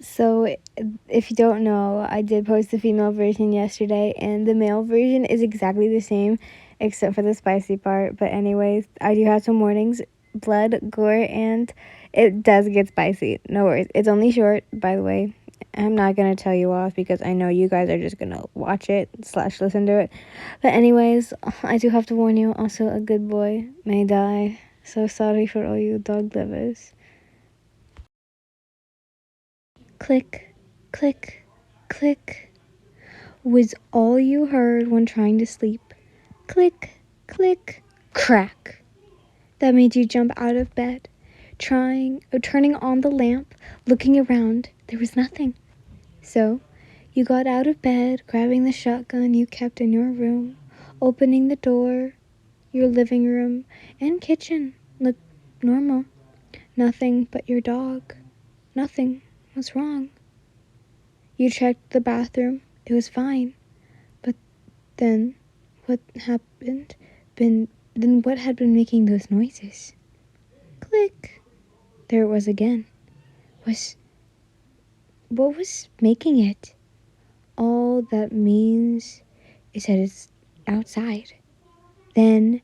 So, if you don't know, I did post the female version yesterday, and the male version is exactly the same, except for the spicy part. But anyways, I do have some warnings, blood, gore, and it does get spicy. No worries. It's only short, by the way. I'm not gonna tell you off because I know you guys are just gonna watch it / listen to it. But anyways, I do have to warn you. Also, a good boy may die. So sorry for all you dog lovers. Click, click, click was all you heard when trying to sleep. Click, click, crack. That made you jump out of bed, turning on the lamp, looking around. There was nothing. So, you got out of bed, grabbing the shotgun you kept in your room, opening the door. Your living room and kitchen looked normal. Nothing but your dog. Nothing was wrong. You checked the bathroom. It was fine. But then what happened? Then what had been making those noises? Click. There it was again. What was making it? All that means is that it's outside. Then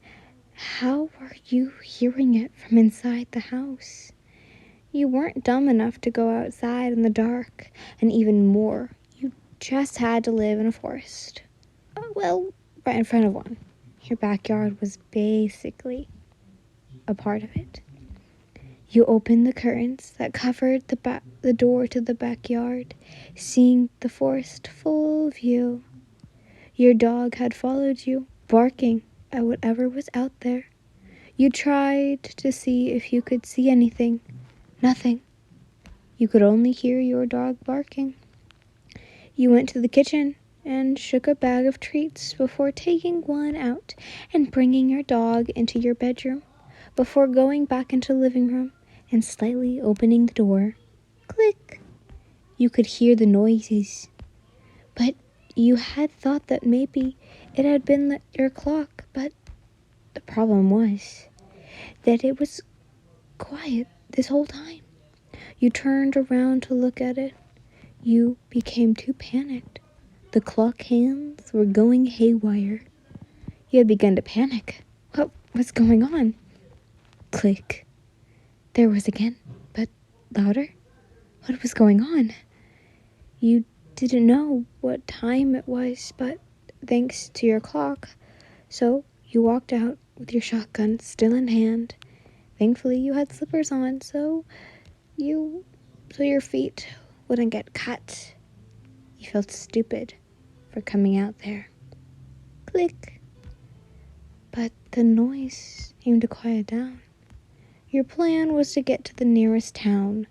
how were you hearing it from inside the house? You weren't dumb enough to go outside in the dark, and even more, you just had to live in a forest. Well, right in front of one. Your backyard was basically a part of it. You opened the curtains that covered the door to the backyard, seeing the forest full view. Your dog had followed you, barking at whatever was out there. You tried to see if you could see anything. Nothing. You could only hear your dog barking. You went to the kitchen and shook a bag of treats before taking one out and bringing your dog into your bedroom, before going back into the living room and slightly opening the door. Click. You could hear the noises, but you had thought that maybe it had been your clock, but the problem was that it was quiet this whole time. You turned around to look at it. You became too panicked. The clock hands were going haywire. You had begun to panic. What was going on? Click. There was again, but louder. What was going on? You didn't know what time it was, but thanks to your clock. So you walked out with your shotgun still in hand. Thankfully, you had slippers on, so your feet wouldn't get cut. You felt stupid for coming out there. Click. But the noise seemed to quiet down. Your plan was to get to the nearest town.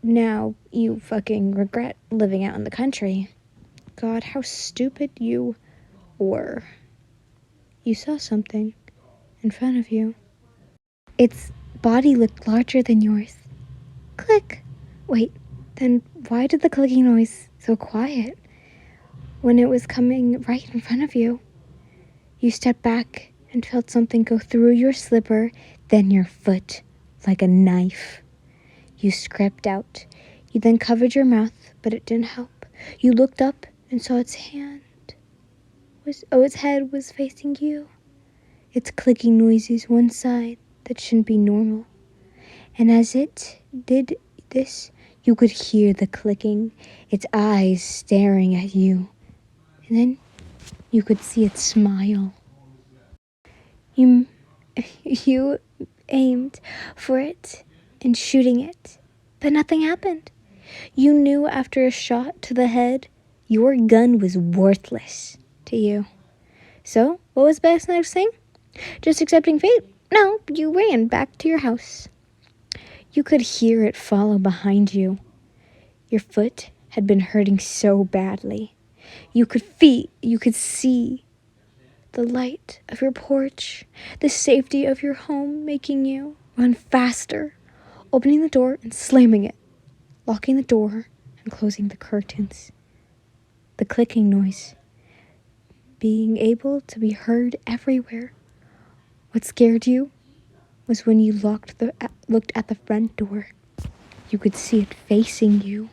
Now you fucking regret living out in the country. God, how stupid you were. You saw something in front of you. Its body looked larger than yours. Click. Wait, then why did the clicking noise so quiet when it was coming right in front of you? You stepped back and felt something go through your slipper, then your foot, like a knife. You scraped out. You then covered your mouth, but it didn't help. You looked up and saw its head was facing you. Its clicking noises one side that shouldn't be normal. And as it did this, you could hear the clicking, its eyes staring at you. And then you could see it smile. You aimed for it and shooting it, but nothing happened. You knew after a shot to the head, your gun was worthless to you. So, what was the next thing? Just accepting fate? No, you ran back to your house. You could hear it follow behind you. Your foot had been hurting so badly. You could see the light of your porch, the safety of your home making you run faster, opening the door and slamming it, locking the door and closing the curtains. The clicking noise being able to be heard everywhere. What scared you was when you looked at the front door. You could see it facing you.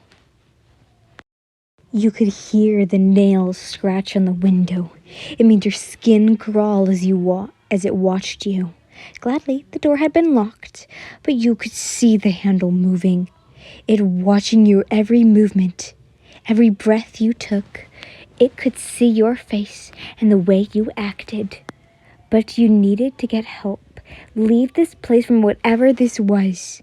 You could hear the nails scratch on the window. It made your skin crawl as it watched you. Gladly, the door had been locked, but you could see the handle moving. It watching your every movement, every breath you took. It could see your face and the way you acted. But you needed to get help. Leave this place from whatever this was.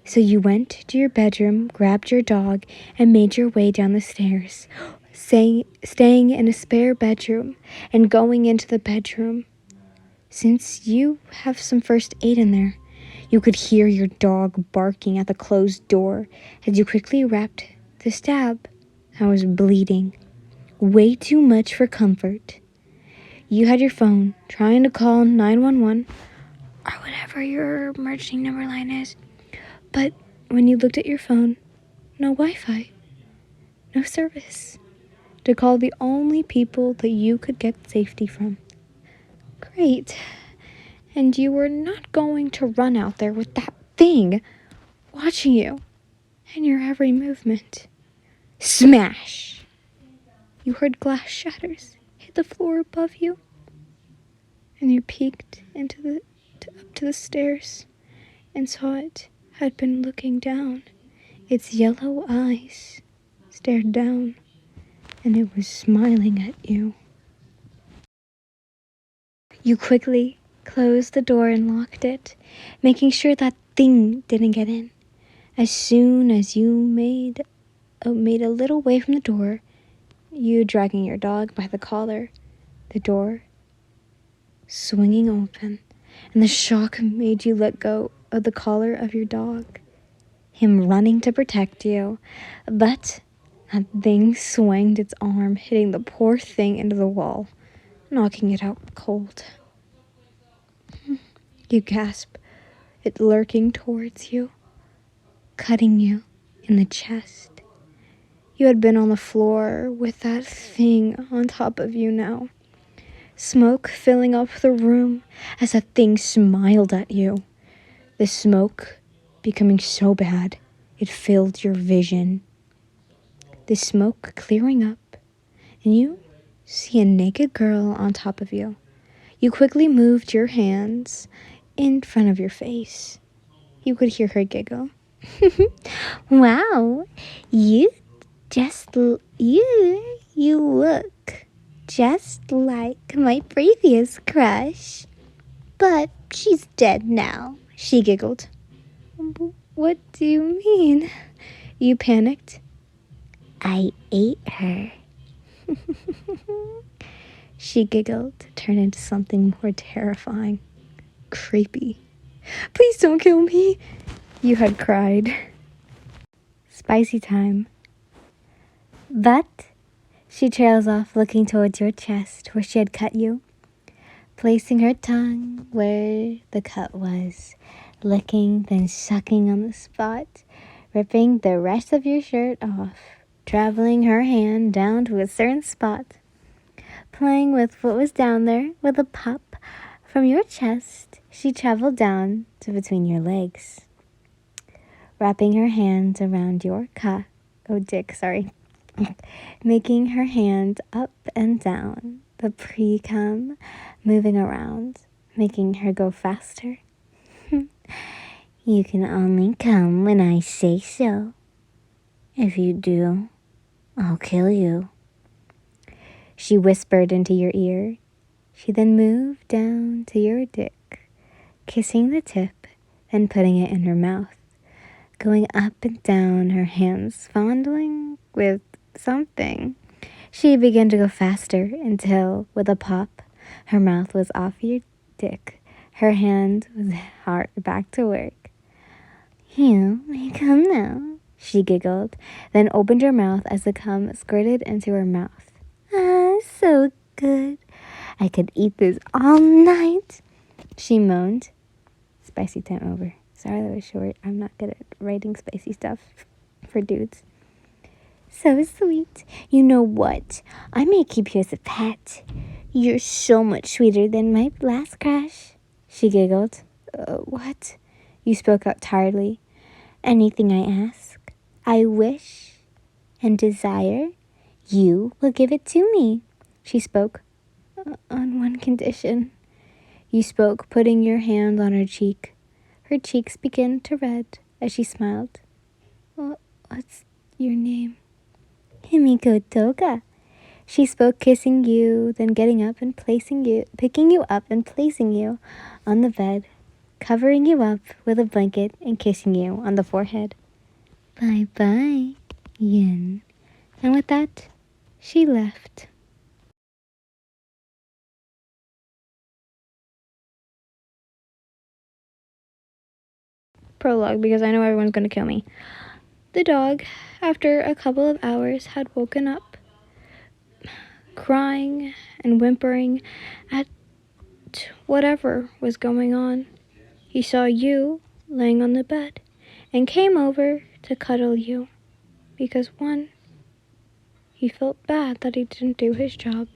So you went to your bedroom, grabbed your dog, and made your way down the stairs, staying in a spare bedroom and going into the bedroom. Since you have some first aid in there, you could hear your dog barking at the closed door as you quickly wrapped the stab that was bleeding. Way too much for comfort. You had your phone, trying to call 911 or whatever your emergency number line is. But when you looked at your phone, no Wi-Fi, no service to call the only people that you could get safety from. Great. And you were not going to run out there with that thing watching you and your every movement. Smash! You heard glass shatters hit the floor above you, and you peeked up to the stairs and saw it had been looking down. Its yellow eyes stared down, and it was smiling at you. You quickly closed the door and locked it, making sure that thing didn't get in. As soon as you made a little way from the door, you dragging your dog by the collar, the door swinging open, and the shock made you let go of the collar of your dog, him running to protect you, but that thing swung its arm, hitting the poor thing into the wall, knocking it out cold. You gasp, it lurking towards you, cutting you in the chest. You had been on the floor with that thing on top of you now. Smoke filling up the room as that thing smiled at you. The smoke becoming so bad, it filled your vision. The smoke clearing up, and you see a naked girl on top of you. You quickly moved your hands in front of your face. You could hear her giggle. Wow, you you look just like my previous crush. But she's dead now, she giggled. What do you mean? You panicked. I ate her. She giggled, turned into something more terrifying. Creepy. Please don't kill me, you had cried. Spicy time. But she trails off, looking towards your chest where she had cut you, placing her tongue where the cut was, licking, then sucking on the spot, ripping the rest of your shirt off, traveling her hand down to a certain spot, playing with what was down there with a pop from your chest. She traveled down to between your legs, wrapping her hands around your dick, making her hand up and down, the pre-cum moving around, making her go faster. You can only come when I say so. If you do, I'll kill you. She whispered into your ear. She then moved down to your dick, kissing the tip, then putting it in her mouth, going up and down, her hands fondling with something. She began to go faster until, with a pop, her mouth was off your dick. Her hand was hard back to work. You may come now, she giggled, then opened her mouth as the cum squirted into her mouth. Ah, so good. I could eat this all night, she moaned. Spicy time over. Sorry that was short. I'm not good at writing spicy stuff for dudes. So sweet. You know what? I may keep you as a pet. You're so much sweeter than my last crush, she giggled. What? You spoke out tiredly. Anything I ask, I wish and desire, You will give it to me, she spoke. On one condition, you spoke, putting your hand on her cheek. Her cheeks began to red as she smiled. What's your name? Himiko Toga. She spoke, kissing you, then getting up and picking you up and placing you on the bed, covering you up with a blanket and kissing you on the forehead. Bye-bye, Yin. And with that, she left. Prologue, because I know everyone's going to kill me. The dog, after a couple of hours, had woken up, crying and whimpering at whatever was going on. He saw you laying on the bed and came over to cuddle you because, one, he felt bad that he didn't do his job,